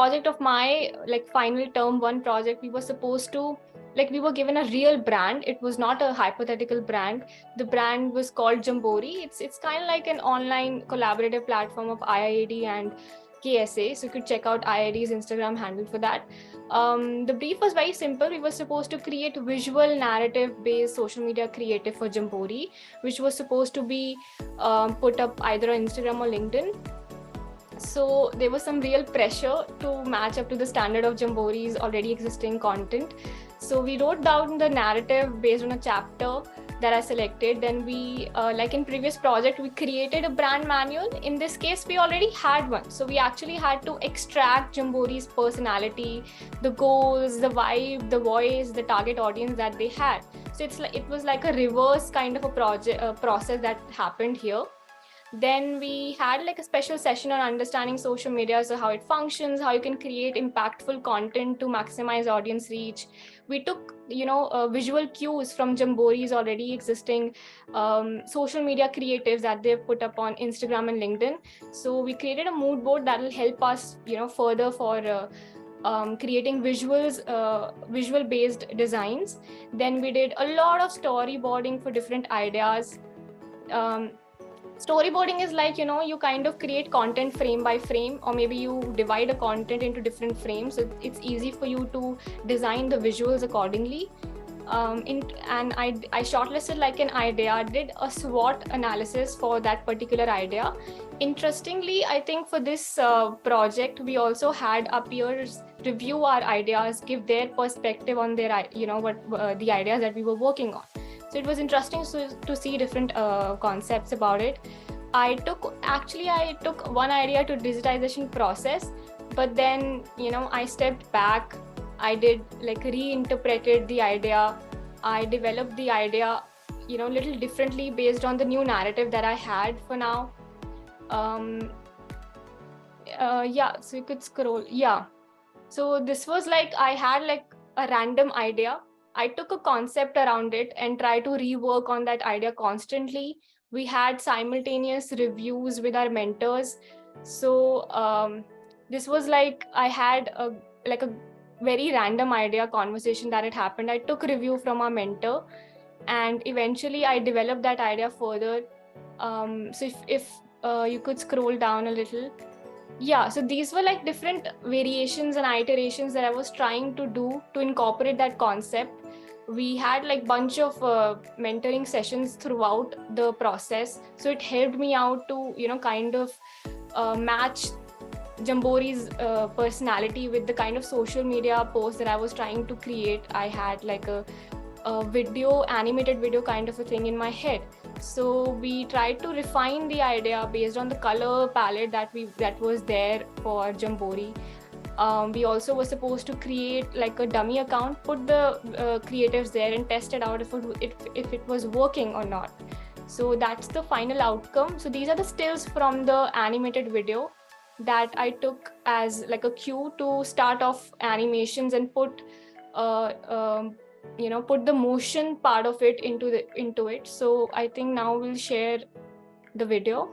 project of my final term 1 project, we were supposed to we were given a real brand. It was not a hypothetical brand. The brand was called Jamboree. It's kind of like an online collaborative platform of IIED and KSA. So you could check out IIED's Instagram handle for that. The brief was very simple. We were supposed to create visual narrative based social media creative for Jamboree, which was supposed to be put up either on Instagram or LinkedIn. So there was some real pressure to match up to the standard of Jamboree's already existing content. So we wrote down the narrative based on a chapter that I selected. Then we, like in previous project, we created a brand manual. In this case, we already had one. So we actually had to extract Jamboree's personality, the goals, the vibe, the voice, the target audience that they had. So it was like a reverse kind of a process that happened here. Then we had like a special session on understanding social media, so how it functions, how you can create impactful content to maximize audience reach. We took, visual cues from Jamboree's already existing social media creatives that they've put up on Instagram and LinkedIn. So we created a mood board that will help us, further for creating visual based designs. Then we did a lot of storyboarding for different ideas. Storyboarding is like, you kind of create content frame by frame, or maybe you divide a content into different frames. So it's easy for you to design the visuals accordingly. And I shortlisted like an idea. I did a SWOT analysis for that particular idea. Interestingly, I think for this project, we also had our peers review our ideas, give their perspective on their, what the ideas that we were working on. So it was interesting to see different concepts about it. I took one idea to digitization process, but then, I stepped back. I did reinterpreted the idea. I developed the idea, little differently based on the new narrative that I had for now. So you could scroll. Yeah. So this was I had a random idea. I took a concept around it and tried to rework on that idea constantly. We had simultaneous reviews with our mentors. So this was I had a very random idea conversation that had happened. I took a review from our mentor, and eventually I developed that idea further. So if you could scroll down a little. Yeah, so these were different variations and iterations that I was trying to do to incorporate that concept. We had bunch of mentoring sessions throughout the process. So it helped me out to, kind of match Jamboree's personality with the kind of social media post that I was trying to create. I had a animated video kind of a thing in my head. So we tried to refine the idea based on the color palette that was there for Jamboree. We also were supposed to create a dummy account, put the creatives there and test it out if it was working or not. So that's the final outcome. So these are the stills from the animated video that I took as a cue to start off animations and put put the motion part of it into it. So I think now we'll share the video.